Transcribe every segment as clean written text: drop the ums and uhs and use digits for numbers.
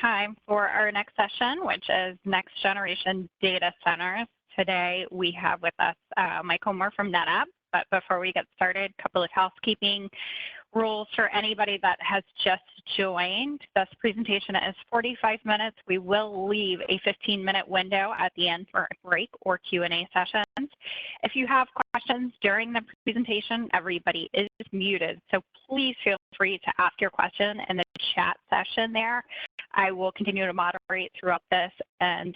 time for our next session, which is Next Generation Data Centers. Today we have with us Mike Homer from NetApp. But before we get started, a couple of housekeeping rules for anybody that has just joined. This presentation is 45 minutes. We will leave a 15-minute window at the end for a break or Q&A sessions. If you have questions during the presentation, everybody is muted, so please feel free to ask your question in the chat session there. I will continue to moderate throughout this and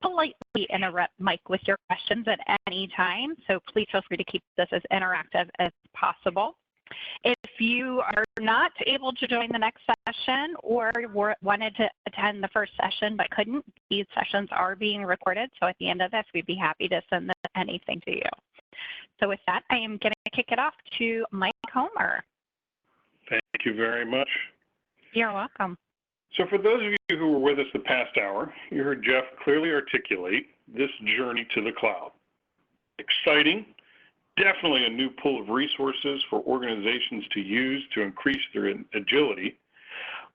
politely interrupt Mike with your questions at any time, so please feel free to keep this as interactive as possible. If you are not able to join the next session or wanted to attend the first session but couldn't, these sessions are being recorded, so at the end of this, we'd be happy to send anything to you. So with that, I am going to kick it off to Mike Homer. Thank you very much. You're welcome. So for those of you who were with us the past hour, you heard Jeff clearly articulate this journey to the cloud. Exciting, definitely a new pool of resources for organizations to use to increase their agility.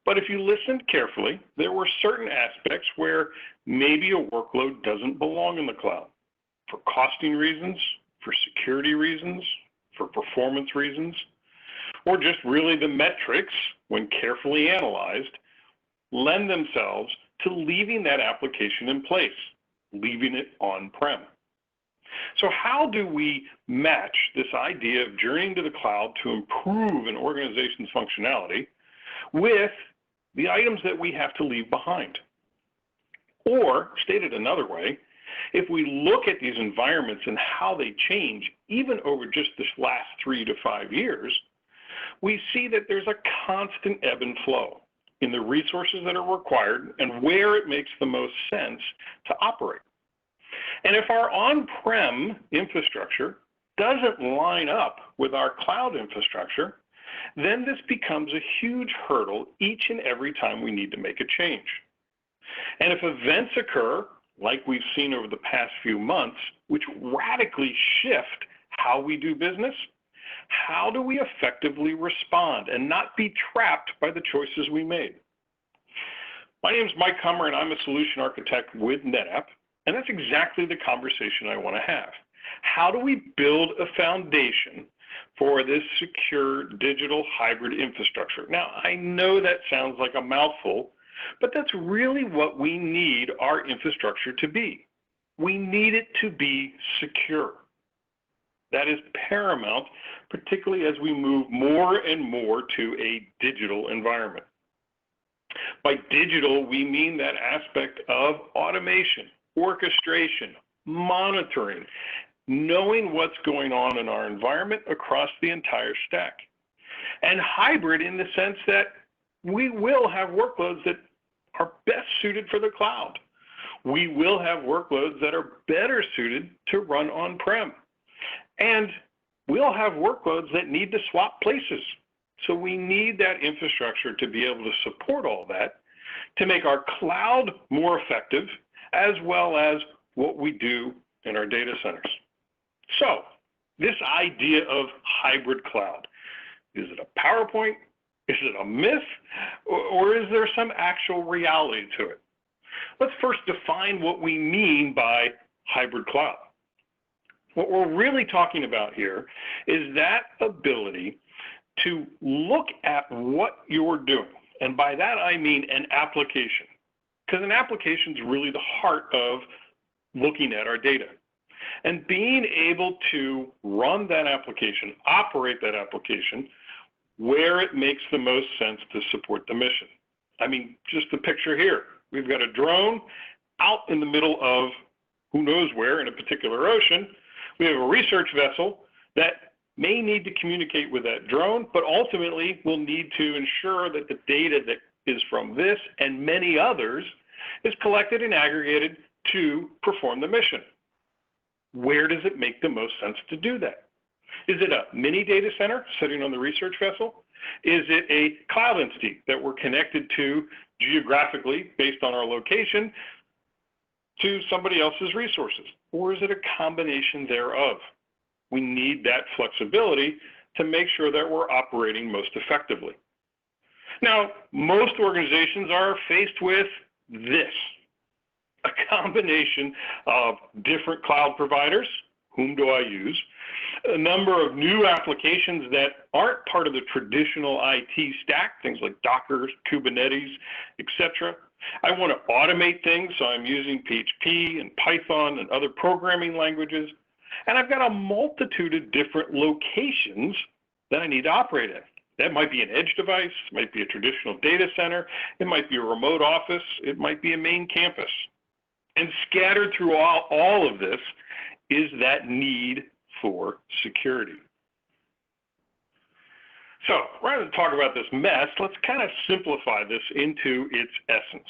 But if you listened carefully, there were certain aspects where maybe a workload doesn't belong in the cloud for costing reasons, for security reasons, for performance reasons, or just really the metrics, when carefully analyzed, lend themselves to leaving that application in place, leaving it on-prem. So how do we match this idea of journeying to the cloud to improve an organization's functionality with the items that we have to leave behind? Or, stated another way, if we look at these environments and how they change, even over just this last 3 to 5 years, we see that there's a constant ebb and flow in the resources that are required and where it makes the most sense to operate. And if our on-prem infrastructure doesn't line up with our cloud infrastructure, then this becomes a huge hurdle each and every time we need to make a change. And if events occur, like we've seen over the past few months, which radically shift how we do business, how do we effectively respond and not be trapped by the choices we made? My name is Mike Homer, and I'm a solution architect with NetApp, and that's exactly the conversation I want to have. How do we build a foundation for this secure digital hybrid infrastructure? Now, I know that sounds like a mouthful, but that's really what we need our infrastructure to be. We need it to be secure. That is paramount, particularly as we move more and more to a digital environment. By digital, we mean that aspect of automation, orchestration, monitoring, knowing what's going on in our environment across the entire stack. And hybrid in the sense that we will have workloads that are best suited for the cloud. We will have workloads that are better suited to run on-prem. And we'll have workloads that need to swap places. So we need that infrastructure to be able to support all that, to make our cloud more effective, as well as what we do in our data centers. So this idea of hybrid cloud, is it a PowerPoint? Is it a myth? Or is there some actual reality to it? Let's first define what we mean by hybrid cloud. What we're really talking about here is that ability to look at what you're doing. And by that, I mean an application, because an application is really the heart of looking at our data. And being able to run that application, operate that application, where it makes the most sense to support the mission. I mean, just the picture here. We've got a drone out in the middle of who knows where in a particular ocean. We have a research vessel that may need to communicate with that drone, but ultimately will need to ensure that the data that is from this and many others is collected and aggregated to perform the mission. Where does it make the most sense to do that? Is it a mini data center sitting on the research vessel? Is it a cloud entity that we're connected to geographically based on our location to somebody else's resources? Or is it a combination thereof? We need that flexibility to make sure that we're operating most effectively. Now, most organizations are faced with this, a combination of different cloud providers, whom do I use, a number of new applications that aren't part of the traditional IT stack, things like Docker, Kubernetes, etc. I want to automate things, so I'm using PHP and Python and other programming languages. And I've got a multitude of different locations that I need to operate in. That might be an edge device, it might be a traditional data center, it might be a remote office, it might be a main campus. And scattered through all of this is that need for security. So rather than talk about this mess, let's kind of simplify this into its essence.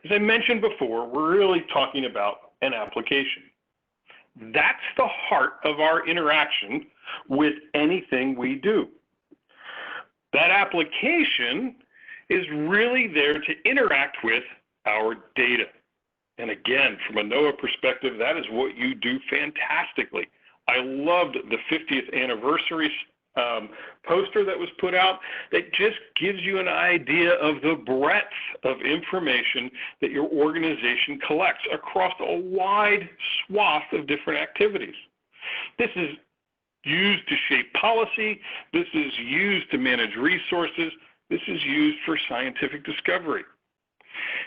As I mentioned before, we're really talking about an application. That's the heart of our interaction with anything we do. That application is really there to interact with our data. And again, from a NOAA perspective, that is what you do fantastically. I loved the 50th anniversary poster that was put out that just gives you an idea of the breadth of information that your organization collects across a wide swath of different activities. This is used to shape policy. This is used to manage resources. This is used for scientific discovery.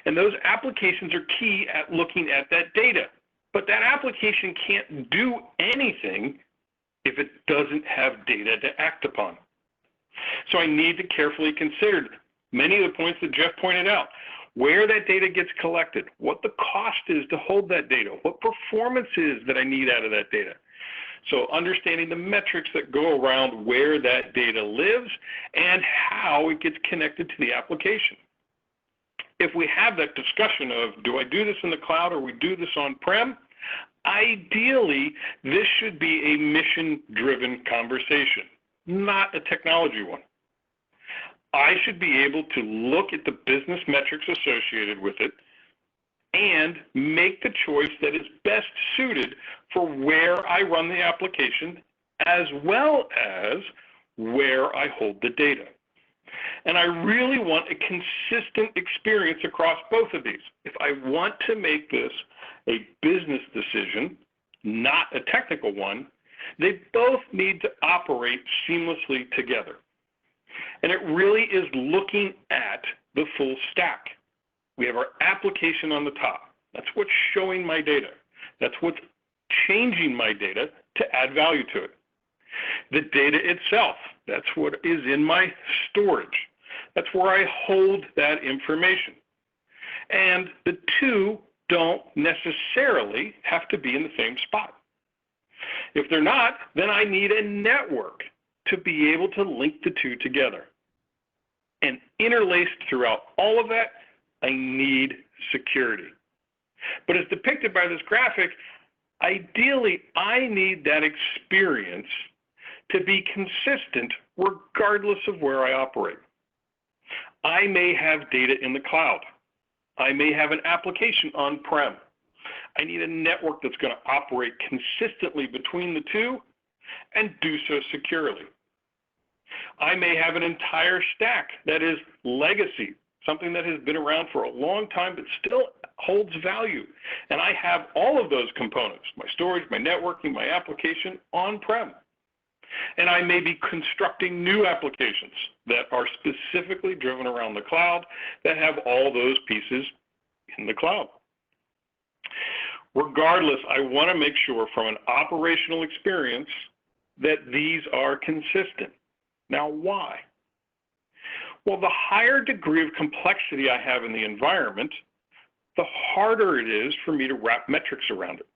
And those applications are key at looking at that data. But that application can't do anything if it doesn't have data to act upon. So I need to carefully consider many of the points that Jeff pointed out, where that data gets collected, what the cost is to hold that data, what performance is that I need out of that data. So understanding the metrics that go around where that data lives and how it gets connected to the application. If we have that discussion of, do I do this in the cloud or we do this on-prem? Ideally, this should be a mission-driven conversation, not a technology one. I should be able to look at the business metrics associated with it and make the choice that is best suited for where I run the application as well as where I hold the data. And I really want a consistent experience across both of these. If I want to make this a business decision, not a technical one, they both need to operate seamlessly together. And it really is looking at the full stack. We have our application on the top. That's what's showing my data. That's what's changing my data to add value to it. The data itself, that's what is in my storage. That's where I hold that information. And the two don't necessarily have to be in the same spot. If they're not, then I need a network to be able to link the two together. And interlaced throughout all of that, I need security. But as depicted by this graphic, ideally, I need that experience to be consistent regardless of where I operate. I may have data in the cloud. I may have an application on-prem. I need a network that's going to operate consistently between the two and do so securely. I may have an entire stack that is legacy, something that has been around for a long time but still holds value. And I have all of those components, my storage, my networking, my application on-prem. And I may be constructing new applications that are specifically driven around the cloud that have all those pieces in the cloud. Regardless, I want to make sure from an operational experience that these are consistent. Now, why? Well, the higher degree of complexity I have in the environment, the harder it is for me to wrap metrics around it.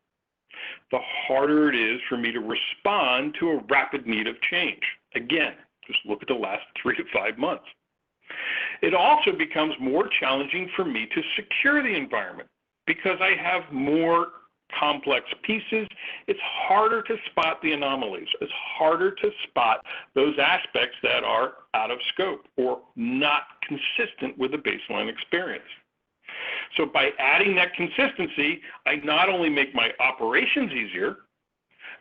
The harder it is for me to respond to a rapid need of change. Again, just look at the last 3 to 5 months. It also becomes more challenging for me to secure the environment because I have more complex pieces. It's harder to spot the anomalies. It's harder to spot those aspects that are out of scope or not consistent with the baseline experience. So by adding that consistency, I not only make my operations easier,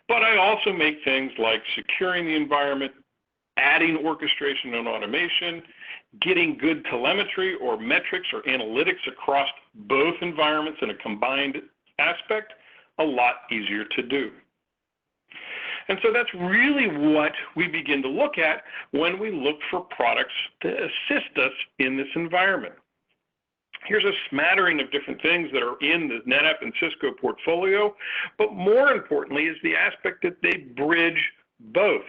but I also make things like securing the environment, adding orchestration and automation, getting good telemetry or metrics or analytics across both environments in a combined aspect a lot easier to do. And so that's really what we begin to look at when we look for products to assist us in this environment. Here's a smattering of different things that are in the NetApp and Cisco portfolio, but more importantly is the aspect that they bridge both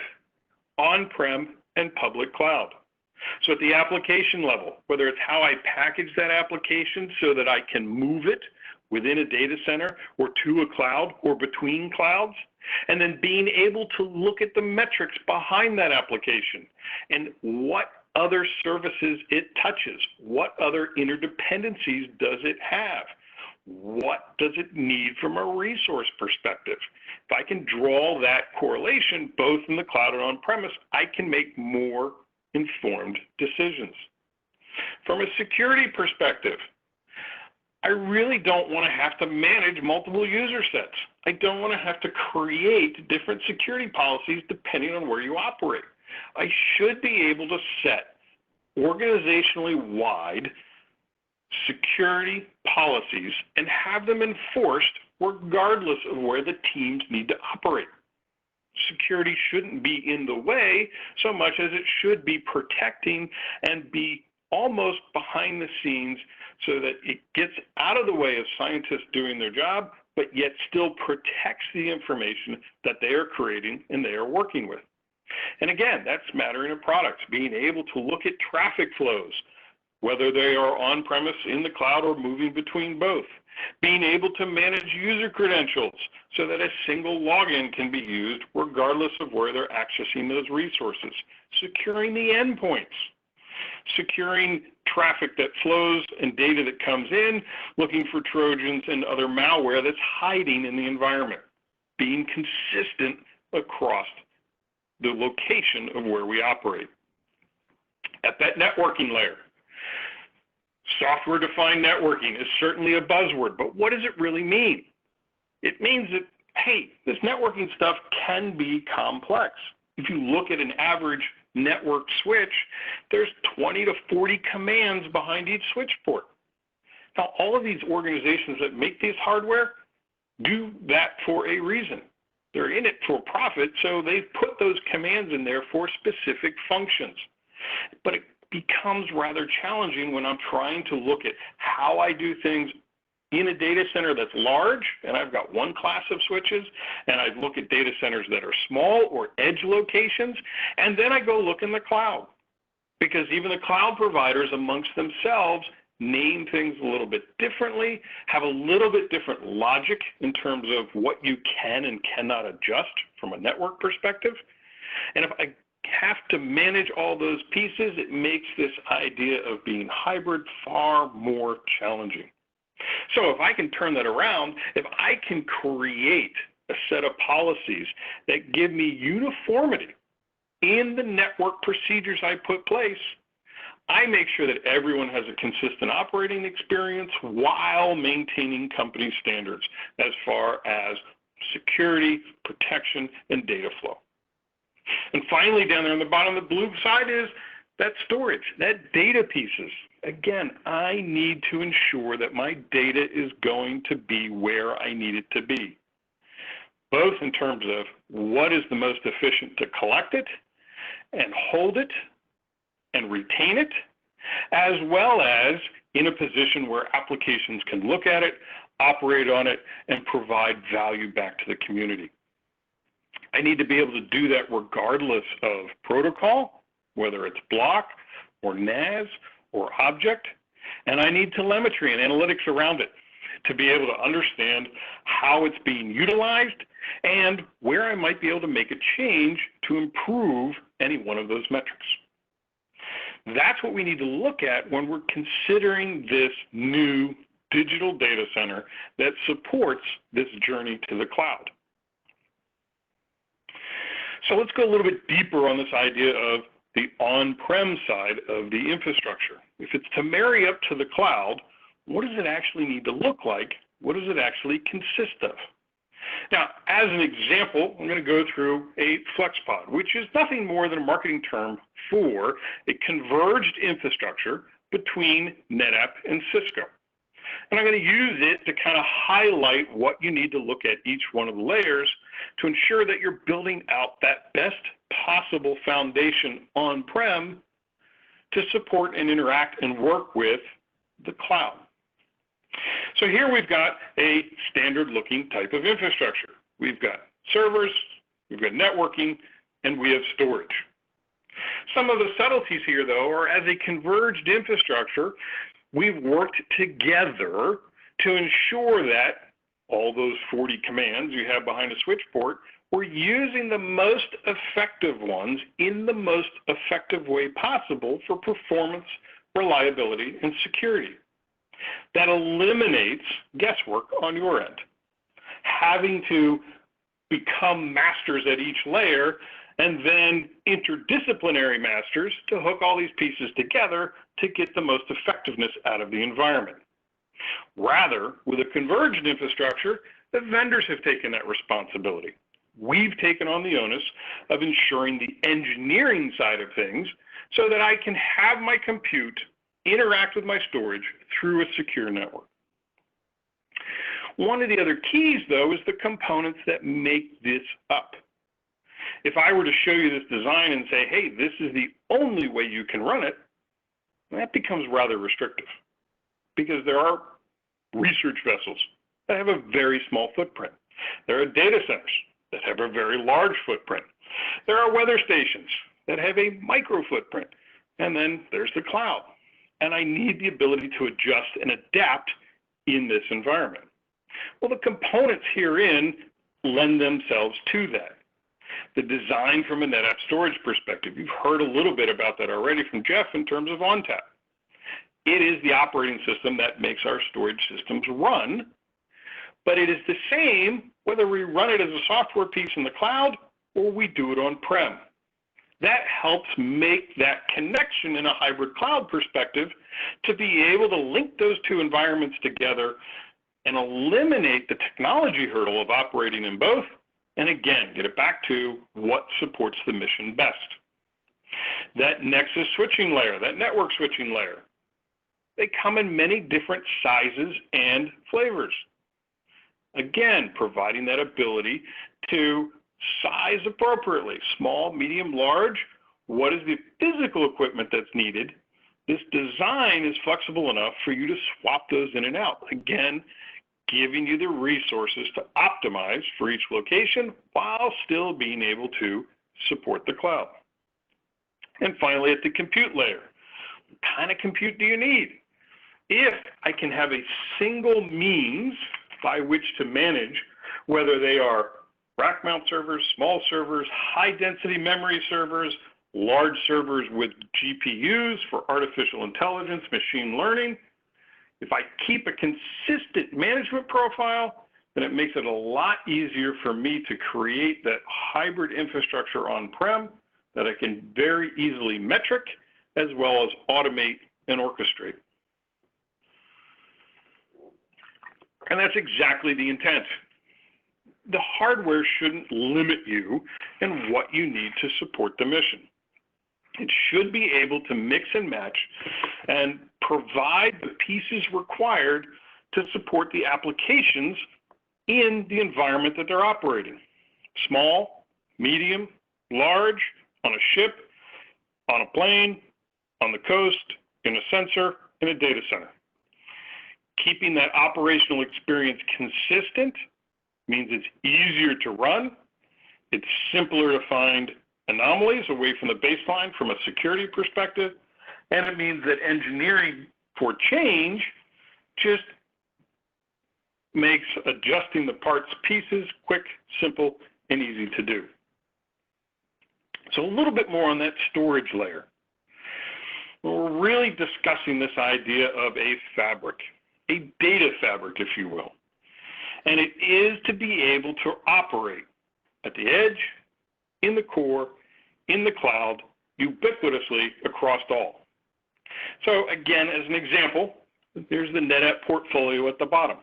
on-prem and public cloud. So at the application level, whether it's how I package that application so that I can move it within a data center or to a cloud or between clouds, and then being able to look at the metrics behind that application and what other services it touches, what other interdependencies does it have, what does it need from a resource perspective. If I can draw that correlation both in the cloud and on-premise, I can make more informed decisions. From a security perspective, I really don't want to have to manage multiple user sets. I don't want to have to create different security policies depending on where you operate. I should be able to set organizationally wide security policies and have them enforced regardless of where the teams need to operate. Security shouldn't be in the way so much as it should be protecting and be almost behind the scenes so that it gets out of the way of scientists doing their job, but yet still protects the information that they are creating and they are working with. And again, that's mattering of products, being able to look at traffic flows, whether they are on-premise, in the cloud, or moving between both. Being able to manage user credentials so that a single login can be used regardless of where they're accessing those resources. Securing the endpoints. Securing traffic that flows and data that comes in, looking for Trojans and other malware that's hiding in the environment. Being consistent across the location of where we operate. At that networking layer, software-defined networking is certainly a buzzword, but what does it really mean? It means that, hey, this networking stuff can be complex. If you look at an average network switch, there's 20 to 40 commands behind each switch port. Now, all of these organizations that make this hardware do that for a reason. They're in it for profit, so they've put those commands in there for specific functions. But it becomes rather challenging when I'm trying to look at how I do things in a data center that's large, and I've got one class of switches, and I look at data centers that are small or edge locations, and then I go look in the cloud. Because even the cloud providers amongst themselves name things a little bit differently, have a little bit different logic in terms of what you can and cannot adjust from a network perspective. And if I have to manage all those pieces, it makes this idea of being hybrid far more challenging. So if I can turn that around, if I can create a set of policies that give me uniformity in the network procedures I put place, I make sure that everyone has a consistent operating experience while maintaining company standards as far as security, protection, and data flow. And finally, down there on the bottom, the blue side is that storage, that data pieces. Again, I need to ensure that my data is going to be where I need it to be, both in terms of what is the most efficient to collect it and hold it and retain it, as well as in a position where applications can look at it, operate on it, and provide value back to the community. I need to be able to do that regardless of protocol, whether it's block or NAS or object, and I need telemetry and analytics around it to be able to understand how it's being utilized and where I might be able to make a change to improve any one of those metrics. That's what we need to look at when we're considering this new digital data center that supports this journey to the cloud. So let's go a little bit deeper on this idea of the on-prem side of the infrastructure. If it's to marry up to the cloud, what does it actually need to look like? What does it actually consist of? Now, as an example, I'm going to go through a FlexPod, which is nothing more than a marketing term for a converged infrastructure between NetApp and Cisco. And I'm going to use it to kind of highlight what you need to look at each one of the layers to ensure that you're building out that best possible foundation on-prem to support and interact and work with the cloud. So here we've got a standard-looking type of infrastructure. We've got servers, we've got networking, and we have storage. Some of the subtleties here, though, are as a converged infrastructure, we've worked together to ensure that all those 40 commands you have behind a switch port, we're using the most effective ones in the most effective way possible for performance, reliability, and security. That eliminates guesswork on your end. Having to become masters at each layer and then interdisciplinary masters to hook all these pieces together to get the most effectiveness out of the environment. Rather, with a converged infrastructure, the vendors have taken that responsibility. We've taken on the onus of ensuring the engineering side of things so that I can have my compute interact with my storage through a secure network. One of the other keys, though, is the components that make this up. If I were to show you this design and say, hey, this is the only way you can run it, that becomes rather restrictive because there are research vessels that have a very small footprint. There are data centers that have a very large footprint. There are weather stations that have a micro footprint. And then there's the cloud. And I need the ability to adjust and adapt in this environment. Well, the components herein lend themselves to that. The design from a NetApp storage perspective, you've heard a little bit about that already from Jeff in terms of ONTAP. It is the operating system that makes our storage systems run, but it is the same whether we run it as a software piece in the cloud or we do it on-prem. That helps make that connection in a hybrid cloud perspective to be able to link those two environments together and eliminate the technology hurdle of operating in both, and again, get it back to what supports the mission best. That Nexus switching layer, that network switching layer, they come in many different sizes and flavors. Again, providing that ability to size appropriately, small, medium, large. What is the physical equipment that's needed? This design is flexible enough for you to swap those in and out. Again, giving you the resources to optimize for each location while still being able to support the cloud. And finally, at the compute layer, what kind of compute do you need? If I can have a single means by which to manage, whether they are rack mount servers, small servers, high density memory servers, large servers with GPUs for artificial intelligence, machine learning. If I keep a consistent management profile, then it makes it a lot easier for me to create that hybrid infrastructure on-prem that I can very easily metric as well as automate and orchestrate. And that's exactly the intent. The hardware shouldn't limit you in what you need to support the mission. It should be able to mix and match and provide the pieces required to support the applications in the environment that they're operating. Small, medium, large, on a ship, on a plane, on the coast, in a sensor, in a data center. Keeping that operational experience consistent means it's easier to run, it's simpler to find anomalies away from the baseline from a security perspective, and it means that engineering for change just makes adjusting the parts pieces quick, simple, and easy to do. So a little bit more on that storage layer. We're really discussing this idea of a fabric, a data fabric, if you will. And it is to be able to operate at the edge, in the core, in the cloud, ubiquitously across all. So again, as an example, there's the NetApp portfolio at the bottom.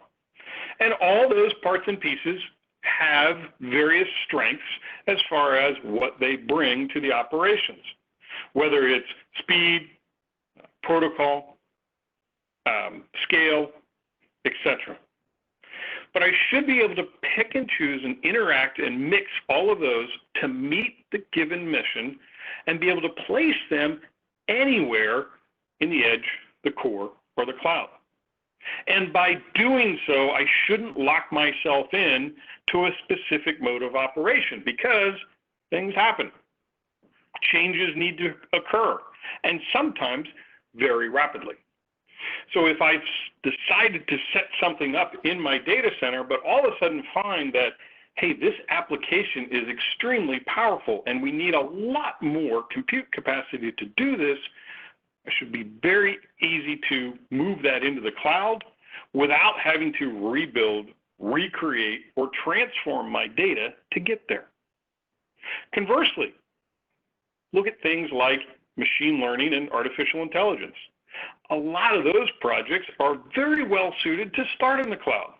And all those parts and pieces have various strengths as far as what they bring to the operations, whether it's speed, protocol, scale, etc. But I should be able to pick and choose and interact and mix all of those to meet the given mission and be able to place them anywhere in the edge, the core, or the cloud. And by doing so, I shouldn't lock myself in to a specific mode of operation because things happen. Changes need to occur, and sometimes very rapidly. So if I've decided to set something up in my data center, but all of a sudden find that, hey, this application is extremely powerful and we need a lot more compute capacity to do this, it should be very easy to move that into the cloud without having to rebuild, recreate, or transform my data to get there. Conversely, look at things like machine learning and artificial intelligence. A lot of those projects are very well suited to start in the cloud.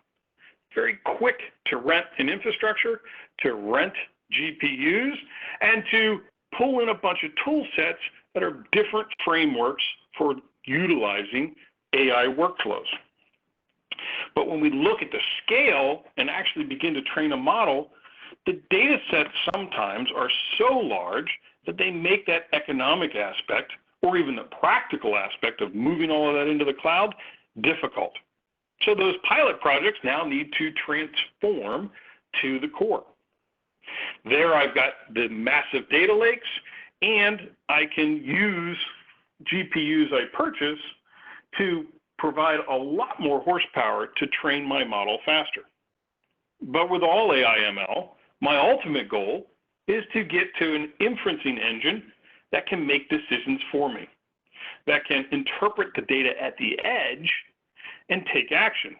Very quick to rent an infrastructure, to rent GPUs, and to pull in a bunch of tool sets that are different frameworks for utilizing AI workflows. But when we look at the scale and actually begin to train a model, the data sets sometimes are so large that they make that economic aspect or even the practical aspect of moving all of that into the cloud difficult. So those pilot projects now need to transform to the core. There I've got the massive data lakes, and I can use GPUs I purchase to provide a lot more horsepower to train my model faster. But with all AI/ML, my ultimate goal is to get to an inferencing engine that can make decisions for me, that can interpret the data at the edge and take action,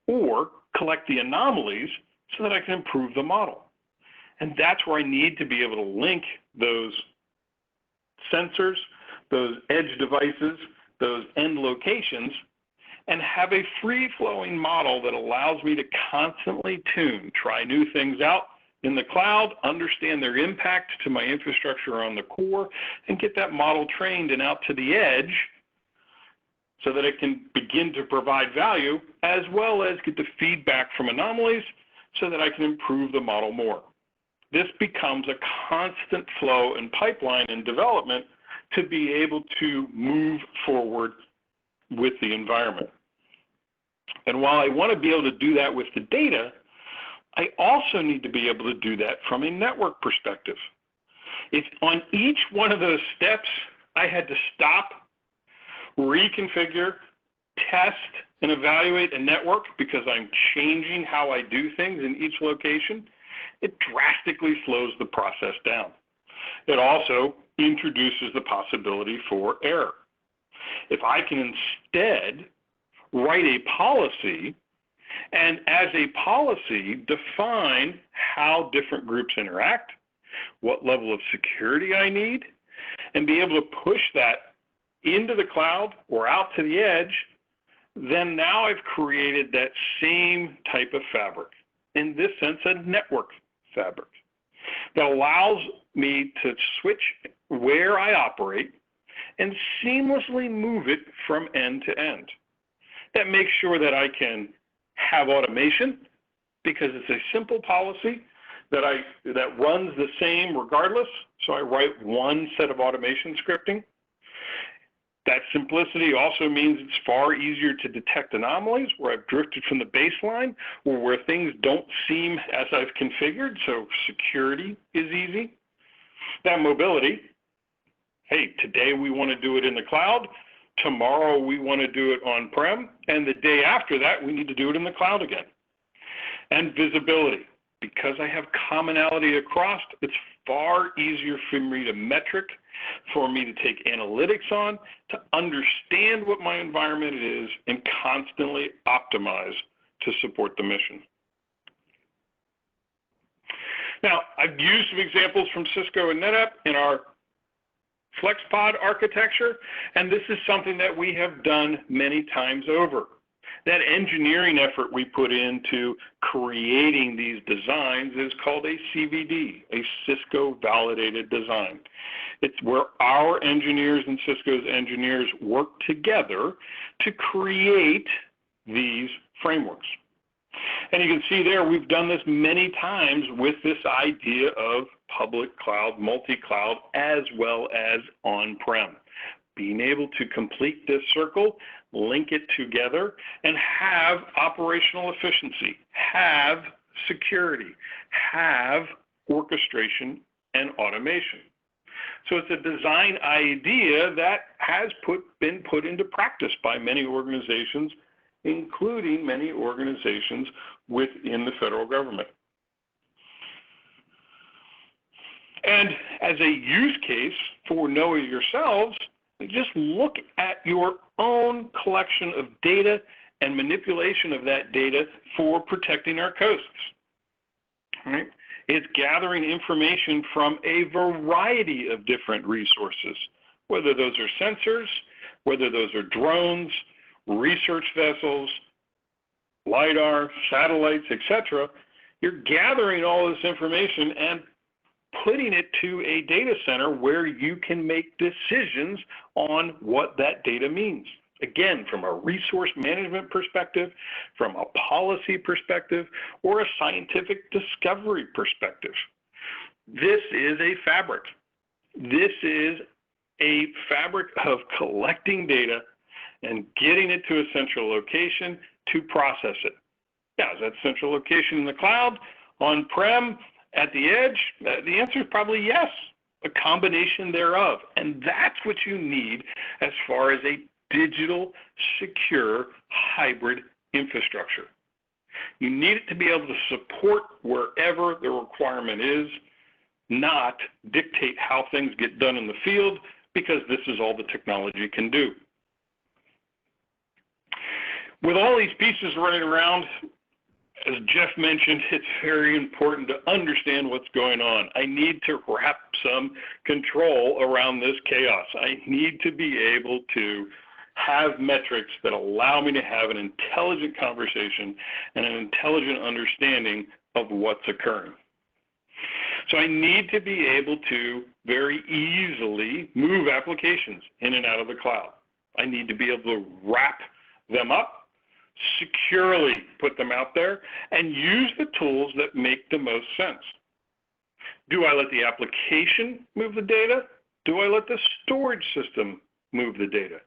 or collect the anomalies so that I can improve the model. And that's where I need to be able to link those sensors, those edge devices, those end locations, and have a free-flowing model that allows me to constantly tune, try new things out in the cloud, understand their impact to my infrastructure on the core, and get that model trained and out to the edge so that it can begin to provide value, as well as get the feedback from anomalies so that I can improve the model more. This becomes a constant flow and pipeline in development to be able to move forward with the environment. And while I want to be able to do that with the data, I also need to be able to do that from a network perspective. If on each one of those steps I had to stop, reconfigure, test, and evaluate a network because I'm changing how I do things in each location, it drastically slows the process down. It also introduces the possibility for error. If I can instead write a policy and as a policy define how different groups interact, what level of security I need, and be able to push that into the cloud or out to the edge, then now I've created that same type of fabric. In this sense, a network fabric that allows me to switch where I operate and seamlessly move it from end to end. That makes sure that I can have automation because it's a simple policy that runs the same regardless. So I write one set of automation scripting. That simplicity also means it's far easier to detect anomalies where I've drifted from the baseline or where things don't seem as I've configured, so security is easy. That mobility, hey, today we want to do it in the cloud, tomorrow we want to do it on-prem, and the day after that we need to do it in the cloud again. And visibility, because I have commonality across, it's far easier for me to metric, for me to take analytics on, to understand what my environment is and constantly optimize to support the mission. Now, I've used some examples from Cisco and NetApp in our FlexPod architecture, and this is something that we have done many times over. That engineering effort we put into creating these designs is called a CVD, a Cisco Validated Design. It's where our engineers and Cisco's engineers work together to create these frameworks. And you can see there, we've done this many times with this idea of public cloud, multi-cloud, as well as on-prem. Being able to complete this circle, link it together, and have operational efficiency, have security, have orchestration and automation. So it's a design idea that has been put into practice by many organizations, including many organizations within the federal government. And as a use case for NOAA yourselves, just look at your own collection of data and manipulation of that data for protecting our coasts. All right? It's gathering information from a variety of different resources, whether those are sensors, whether those are drones, research vessels, LiDAR, satellites, etc. You're gathering all this information and putting it to a data center where you can make decisions on what that data means. Again, from a resource management perspective, from a policy perspective, or a scientific discovery perspective. This is a fabric. This is a fabric of collecting data and getting it to a central location to process it. Now, is that central location in the cloud, on-prem, at the edge? The answer is probably yes, a combination thereof. And that's what you need as far as a digital, secure, hybrid infrastructure. You need it to be able to support wherever the requirement is, not dictate how things get done in the field, because this is all the technology can do. With all these pieces running around, as Jeff mentioned, it's very important to understand what's going on. I need to wrap some control around this chaos. I need to be able to have metrics that allow me to have an intelligent conversation and an intelligent understanding of what's occurring. So I need to be able to very easily move applications in and out of the cloud. I need to be able to wrap them up, securely put them out there, and use the tools that make the most sense. Do I let the application move the data? Do I let the storage system move the data?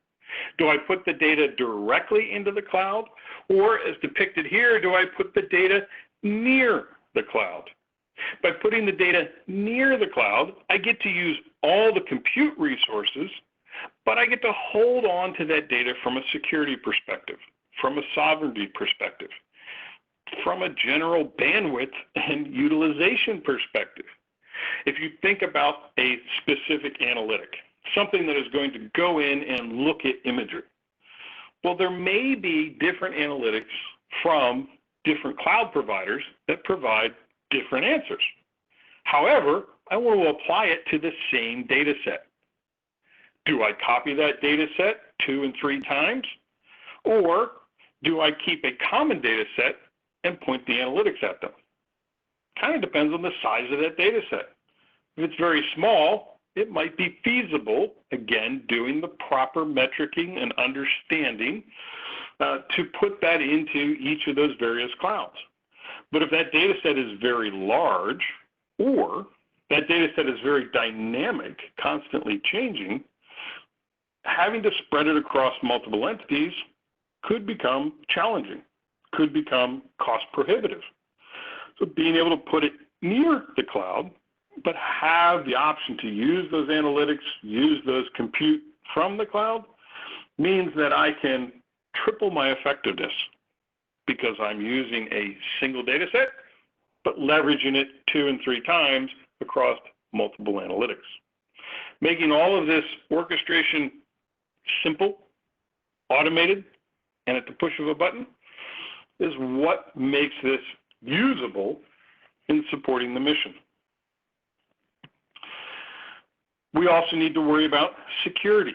Do I put the data directly into the cloud? Or, as depicted here, do I put the data near the cloud? By putting the data near the cloud, I get to use all the compute resources, but I get to hold on to that data from a security perspective, from a sovereignty perspective, from a general bandwidth and utilization perspective. If you think about a specific analytic, something that is going to go in and look at imagery, well, there may be different analytics from different cloud providers that provide different answers. However, I want to apply it to the same data set. Do I copy that data set 2 and 3 times? Or do I keep a common data set and point the analytics at them? Kind of depends on the size of that data set. If it's very small, it might be feasible, again, doing the proper metricing and understanding to put that into each of those various clouds. But if that data set is very large, or that data set is very dynamic, constantly changing, having to spread it across multiple entities could become challenging, could become cost prohibitive. So being able to put it near the cloud, but have the option to use those analytics, use those compute from the cloud, means that I can triple my effectiveness because I'm using a single data set, but leveraging it 2 and 3 times across multiple analytics. Making all of this orchestration simple, automated, and at the push of a button is what makes this usable in supporting the mission. We also need to worry about security.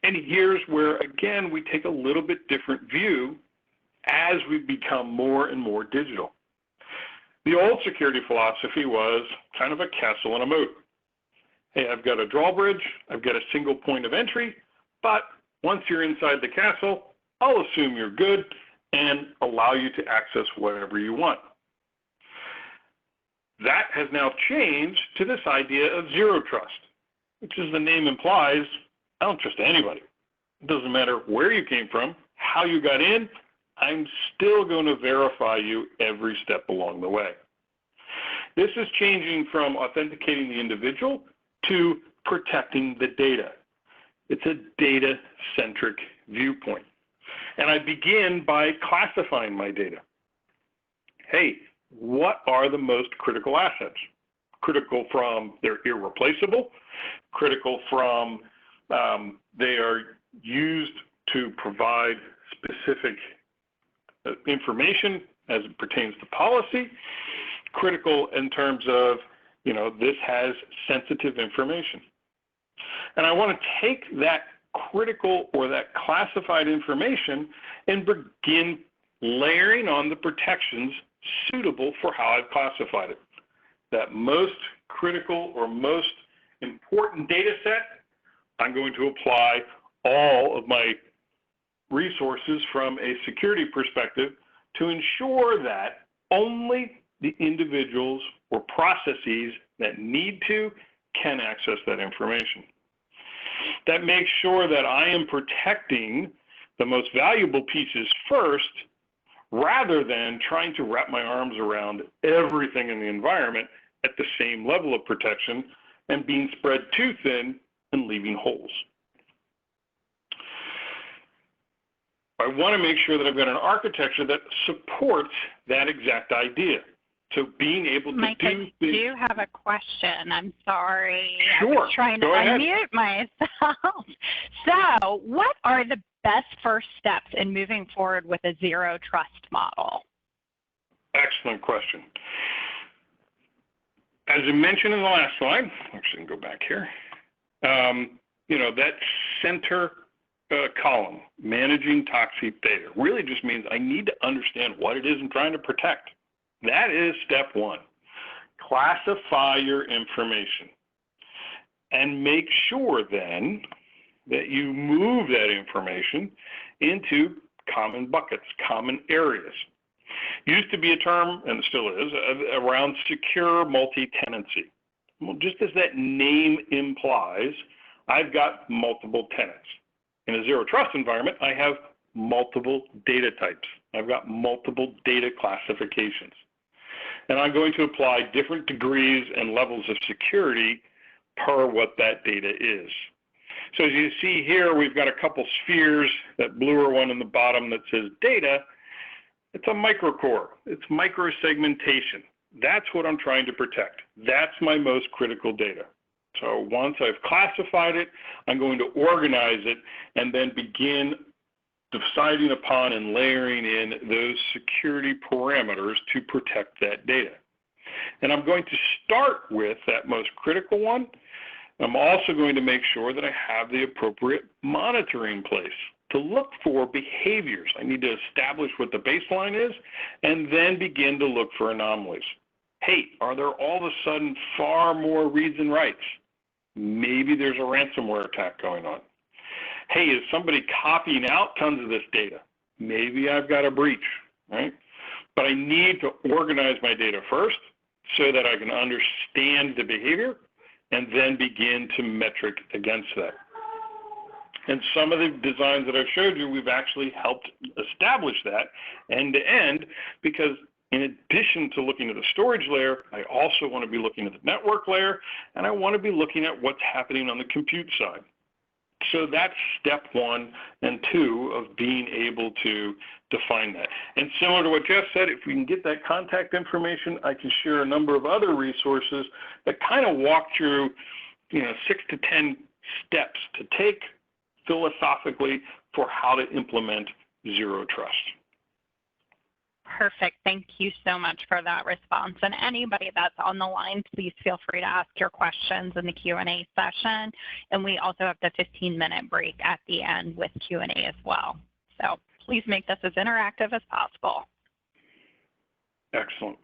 And here's where, again, we take a little bit different view as we become more and more digital. The old security philosophy was kind of a castle and a moat. Hey, I've got a drawbridge, I've got a single point of entry, but once you're inside the castle, I'll assume you're good and allow you to access whatever you want. That has now changed to this idea of zero trust, which, as the name implies, I don't trust anybody. It doesn't matter where you came from, how you got in, I'm still going to verify you every step along the way. This is changing from authenticating the individual to protecting the data. It's a data-centric viewpoint. And I begin by classifying my data. Hey, what are the most critical assets? Critical from they're irreplaceable, critical from they are used to provide specific information as it pertains to policy, critical in terms of, this has sensitive information. And I want to take that critical or that classified information and begin layering on the protections suitable for how I've classified it. That most critical or most important data set, I'm going to apply all of my resources from a security perspective to ensure that only the individuals or processes that need to can access that information. That makes sure that I am protecting the most valuable pieces first, rather than trying to wrap my arms around everything in the environment at the same level of protection and being spread too thin and leaving holes. I want to make sure that I've got an architecture that supports that exact idea. So being able to Mike, I do have a question. I'm sorry. Sure. I was trying to unmute myself. So what are the best first steps in moving forward with a zero trust model? Excellent question. As I mentioned in the last slide, actually go back here, that center column, managing toxic data, really just means I need to understand what it is I'm trying to protect. That is step one. Classify your information and make sure then that you move that information into common buckets, common areas. Used to be a term, and it still is, around secure multi-tenancy. Well, just as that name implies, I've got multiple tenants. In a zero trust environment, I have multiple data types. I've got multiple data classifications. And I'm going to apply different degrees and levels of security per what that data is. So as you see here, we've got a couple spheres, that bluer one in the bottom that says data. It's a microcore. It's microsegmentation. That's what I'm trying to protect. That's my most critical data. So once I've classified it, I'm going to organize it and then begin deciding upon and layering in those security parameters to protect that data. And I'm going to start with that most critical one. I'm also going to make sure that I have the appropriate monitoring in place to look for behaviors. I need to establish what the baseline is and then begin to look for anomalies. Hey, are there all of a sudden far more reads and writes? Maybe there's a ransomware attack going on. Hey, is somebody copying out tons of this data? Maybe I've got a breach, right? But I need to organize my data first so that I can understand the behavior and then begin to metric against that. And some of the designs that I've showed you, we've actually helped establish that end to end, because in addition to looking at the storage layer, I also want to be looking at the network layer, and I want to be looking at what's happening on the compute side. So that's step 1 and 2 of being able to define that. And similar to what Jeff said, if we can get that contact information, I can share a number of other resources that kind of walk through, 6 to 10 steps to take philosophically for how to implement zero trust. Perfect. Thank you so much for that response. And anybody that's on the line, please feel free to ask your questions in the Q&A session. And we also have the 15-minute break at the end with Q&A as well. So please make this as interactive as possible. Excellent.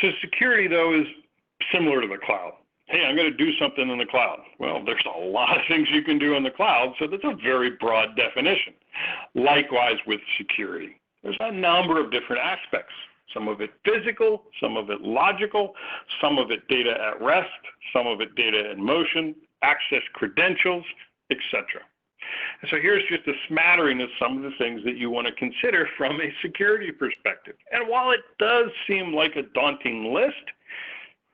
So security, though, is similar to the cloud. Hey, I'm going to do something in the cloud. Well, there's a lot of things you can do in the cloud, so that's a very broad definition. Likewise with security. There's a number of different aspects. Some of it physical, some of it logical, some of it data at rest, some of it data in motion, access credentials, etc. And so here's just a smattering of some of the things that you want to consider from a security perspective. And while it does seem like a daunting list,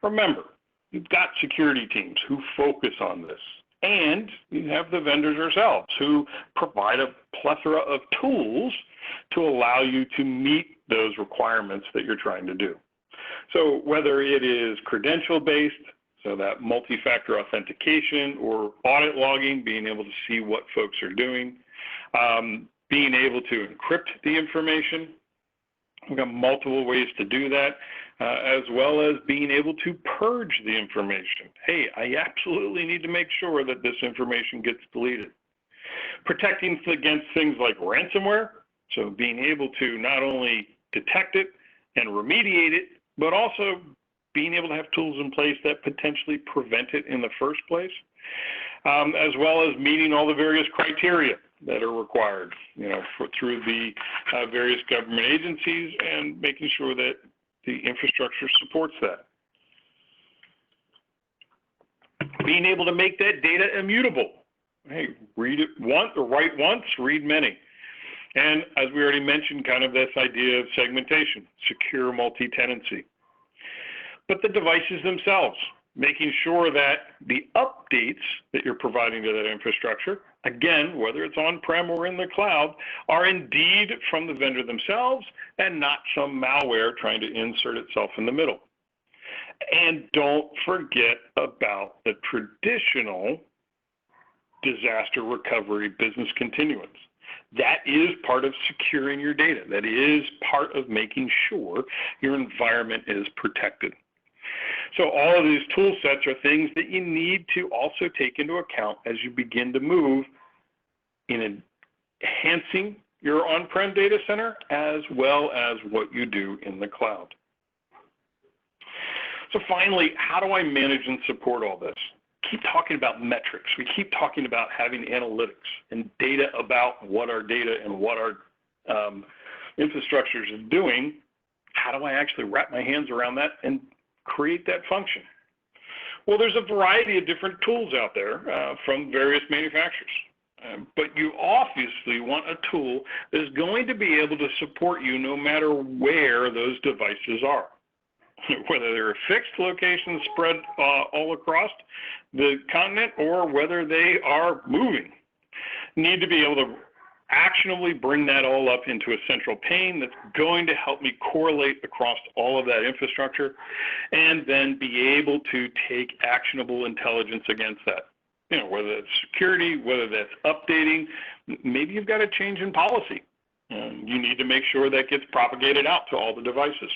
remember, you've got security teams who focus on this. And you have the vendors ourselves who provide a plethora of tools to allow you to meet those requirements that you're trying to do. So whether it is credential-based, so that multi-factor authentication, or audit logging, being able to see what folks are doing, being able to encrypt the information. We've got multiple ways to do that, as well as being able to purge the information. Hey, I absolutely need to make sure that this information gets deleted. Protecting against things like ransomware, so being able to not only detect it and remediate it, but also being able to have tools in place that potentially prevent it in the first place, as well as meeting all the various criteria that are required, through the various government agencies, and making sure that the infrastructure supports that. Being able to make that data immutable. Hey, read it once, or write once, read many. And as we already mentioned, kind of this idea of segmentation, secure multi-tenancy. But the devices themselves, making sure that the updates that you're providing to that infrastructure, again, whether it's on-prem or in the cloud, are indeed from the vendor themselves and not some malware trying to insert itself in the middle. And don't forget about the traditional disaster recovery business continuance. That is part of securing your data. That is part of making sure your environment is protected. So all of these tool sets are things that you need to also take into account as you begin to move in enhancing your on-prem data center as well as what you do in the cloud. So finally, how do I manage and support all this? Keep talking about metrics. We keep talking about having analytics and data about what our data and what our infrastructure is doing. How do I actually wrap my hands around that and create that function? Well, there's a variety of different tools out there from various manufacturers. But you obviously want a tool that is going to be able to support you no matter where those devices are. Whether they're a fixed location spread all across the continent or whether they are moving. Need to be able to actionably bring that all up into a central pane that's going to help me correlate across all of that infrastructure and then be able to take actionable intelligence against that. Whether that's security, whether that's updating, maybe you've got a change in policy. You need to make sure that gets propagated out to all the devices.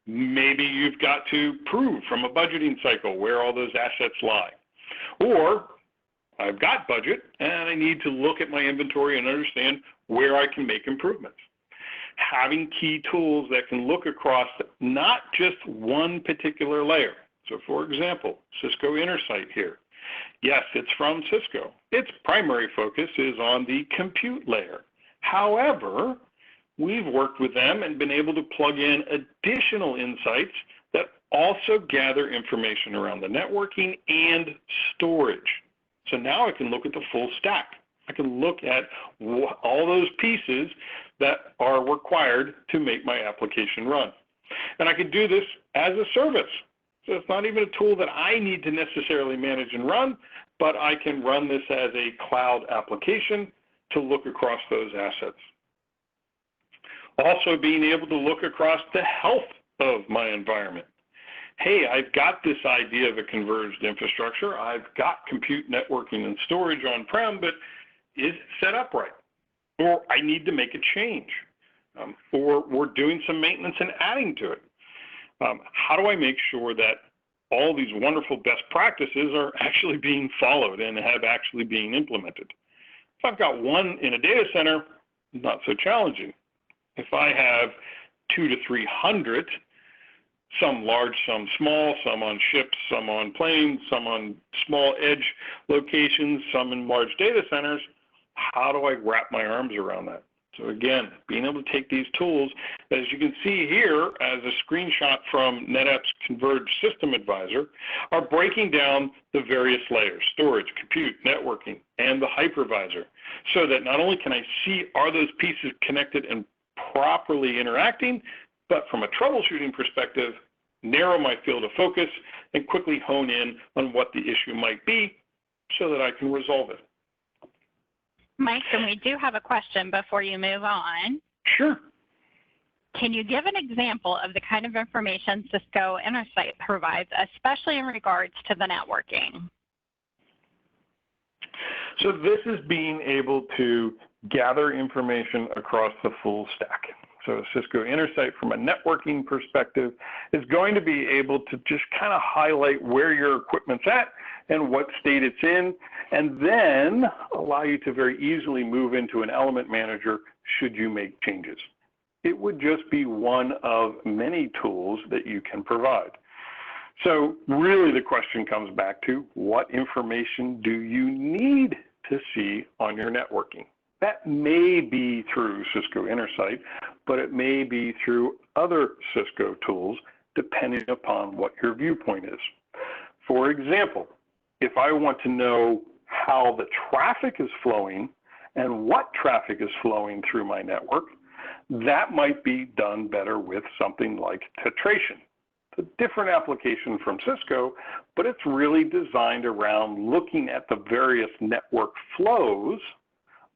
Maybe you've got to prove from a budgeting cycle where all those assets lie. Or I've got budget and I need to look at my inventory and understand where I can make improvements. Having key tools that can look across not just one particular layer. So for example, Cisco Intersight here. Yes, it's from Cisco. Its primary focus is on the compute layer. However, we've worked with them and been able to plug in additional insights that also gather information around the networking and storage. So now I can look at the full stack. I can look at all those pieces that are required to make my application run. And I can do this as a service. So it's not even a tool that I need to necessarily manage and run, but I can run this as a cloud application to look across those assets. Also being able to look across the health of my environment. Hey, I've got this idea of a converged infrastructure. I've got compute, networking, and storage on-prem, but is it set up right? Or I need to make a change. Or we're doing some maintenance and adding to it. How do I make sure that all these wonderful best practices are actually being followed and have actually being implemented? If I've got one in a data center, not so challenging. If I have 200 to 300, some large, some small, some on ships, some on planes, some on small edge locations, some in large data centers, how do I wrap my arms around that? So again, being able to take these tools, as you can see here as a screenshot from NetApp's Converged System Advisor, are breaking down the various layers: storage, compute, networking, and the hypervisor, so that not only can I see are those pieces connected and properly interacting, but from a troubleshooting perspective, narrow my field of focus and quickly hone in on what the issue might be so that I can resolve it. Mike, and we do have a question before you move on. Sure. Can you give an example of the kind of information Cisco Intersight provides, especially in regards to the networking? So this is being able to gather information across the full stack. So Cisco Intersight, from a networking perspective, is going to be able to just kind of highlight where your equipment's at and what state it's in, and then allow you to very easily move into an element manager should you make changes. It would just be one of many tools that you can provide. So really the question comes back to, what information do you need to see on your networking? That may be through Cisco Intersight, but it may be through other Cisco tools, depending upon what your viewpoint is. For example, if I want to know how the traffic is flowing and what traffic is flowing through my network, that might be done better with something like tetration. It's a different application from Cisco, but it's really designed around looking at the various network flows,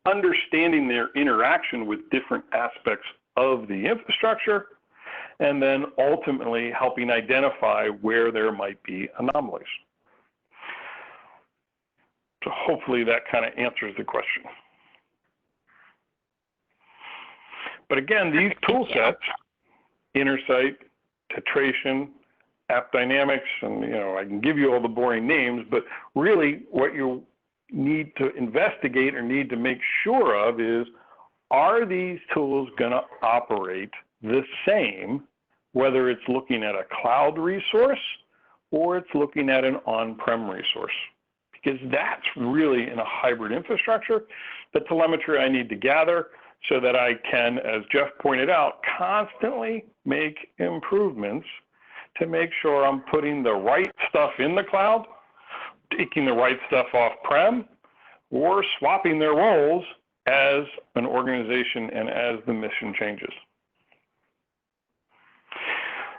understanding their interaction with different aspects of the infrastructure, and then ultimately helping identify where there might be anomalies. So hopefully that kind of answers the question. But again, these tool sets, Intersight, tetration, App Dynamics, and I can give you all the boring names, but really what you need to investigate or need to make sure of is, are these tools going to operate the same, whether it's looking at a cloud resource or it's looking at an on-prem resource? Because that's really, in a hybrid infrastructure, the telemetry I need to gather so that I can, as Jeff pointed out, constantly make improvements to make sure I'm putting the right stuff in the cloud, taking the right stuff off-prem, or swapping their roles as an organization and as the mission changes.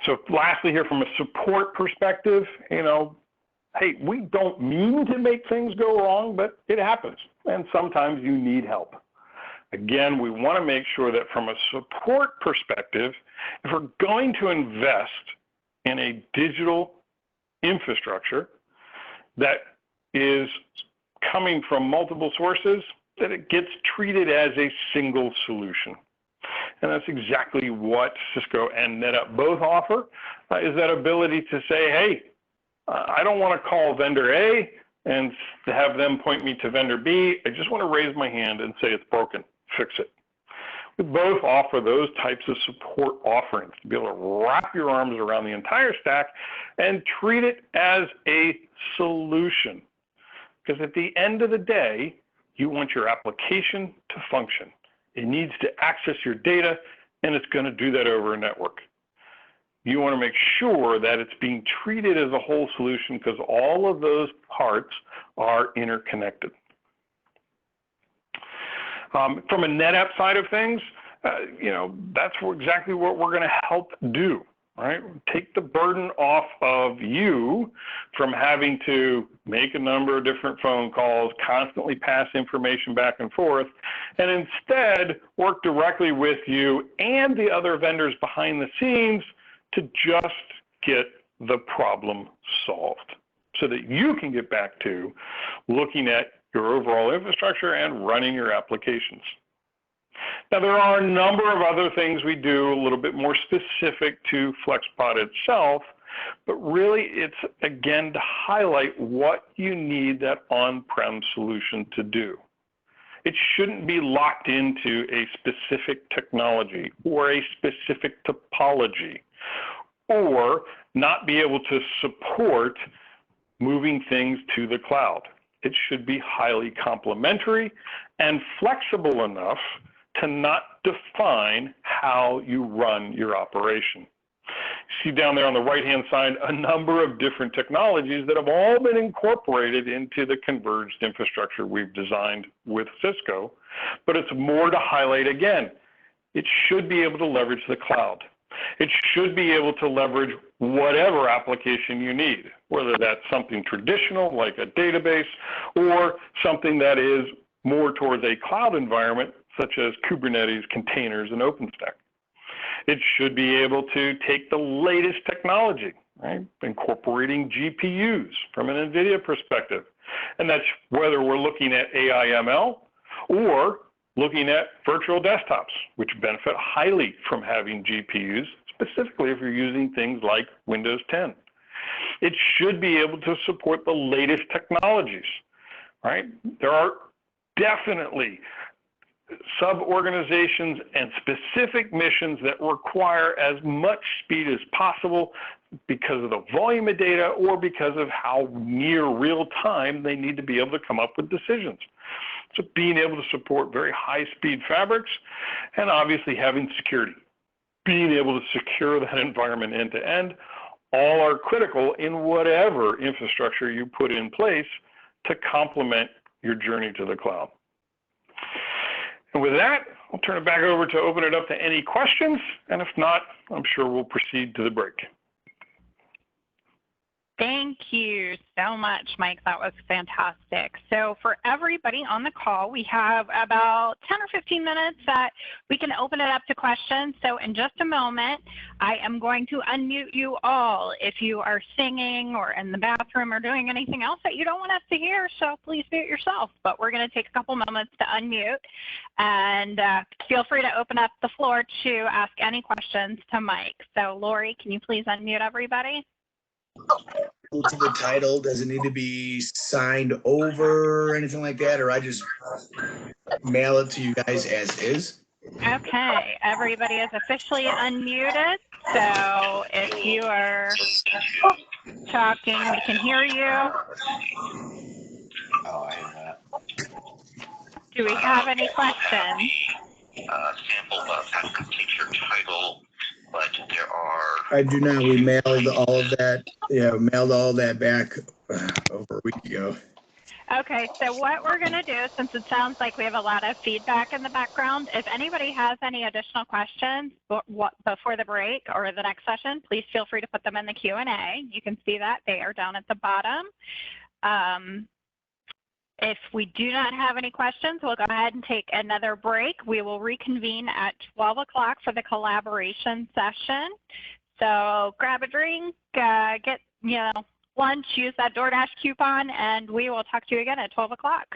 So lastly here, from a support perspective, hey, we don't mean to make things go wrong, but it happens, and sometimes you need help. Again, we want to make sure that from a support perspective, if we're going to invest in a digital infrastructure that is coming from multiple sources, that it gets treated as a single solution. And that's exactly what Cisco and NetApp both offer, is that ability to say, hey, I don't want to call vendor A and have them point me to vendor B. I just want to raise my hand and say it's broken, fix it. We both offer those types of support offerings to be able to wrap your arms around the entire stack and treat it as a solution. Because at the end of the day, you want your application to function. It needs to access your data, and it's going to do that over a network. You want to make sure that it's being treated as a whole solution, because all of those parts are interconnected. From a NetApp side of things, that's exactly what we're going to help do, right? Take the burden off of you from having to make a number of different phone calls, constantly pass information back and forth, and instead work directly with you and the other vendors behind the scenes to just get the problem solved so that you can get back to looking at your overall infrastructure and running your applications. Now, there are a number of other things we do a little bit more specific to FlexPod itself, but really it's, again, to highlight what you need that on-prem solution to do. It shouldn't be locked into a specific technology or a specific topology, or not be able to support moving things to the cloud. It should be highly complementary and flexible enough to not define how you run your operation. See down there on the right-hand side a number of different technologies that have all been incorporated into the converged infrastructure we've designed with Cisco, but it's more to highlight again. It should be able to leverage the cloud. It should be able to leverage whatever application you need, whether that's something traditional like a database or something that is more towards a cloud environment such as Kubernetes, containers, and OpenStack. It should be able to take the latest technology, right? Incorporating GPUs from an NVIDIA perspective. And that's whether we're looking at AI ML or looking at virtual desktops, which benefit highly from having GPUs, specifically if you're using things like Windows 10. It should be able to support the latest technologies, right? There are definitely sub-organizations and specific missions that require as much speed as possible because of the volume of data or because of how near real time they need to be able to come up with decisions. So being able to support very high-speed fabrics and obviously having security, being able to secure that environment end-to-end, all are critical in whatever infrastructure you put in place to complement your journey to the cloud. And with that, I'll turn it back over to open it up to any questions, and if not, I'm sure we'll proceed to the break. Thank you so much, Mike. That was fantastic. So for everybody on the call, we have about 10 or 15 minutes that we can open it up to questions. So in just a moment, I am going to unmute you all. If you are singing or in the bathroom or doing anything else that you don't want us to hear, so please mute yourself. But we're going to take a couple moments to unmute, and feel free to open up the floor to ask any questions to Mike. So Lori, can you please unmute everybody? To the title, does it need to be signed over or anything like that, or I just mail it to you guys as is? Okay, everybody is officially unmuted, so if you are talking, we can hear you. Oh, I hear that. Do we have any questions? Sample that completes your title, but there are... I do not. We mailed all of that. Yeah, mailed all that back over a week ago. Okay, so what we're going to do, since it sounds like we have a lot of feedback in the background, if anybody has any additional questions before the break or the next session, please feel free to put them in the Q&A. You can see that they are down at the bottom. If we do not have any questions, we'll go ahead and take another break. We will reconvene at 12 o'clock for the collaboration session. So grab a drink, get lunch, use that DoorDash coupon, and we will talk to you again at 12 o'clock.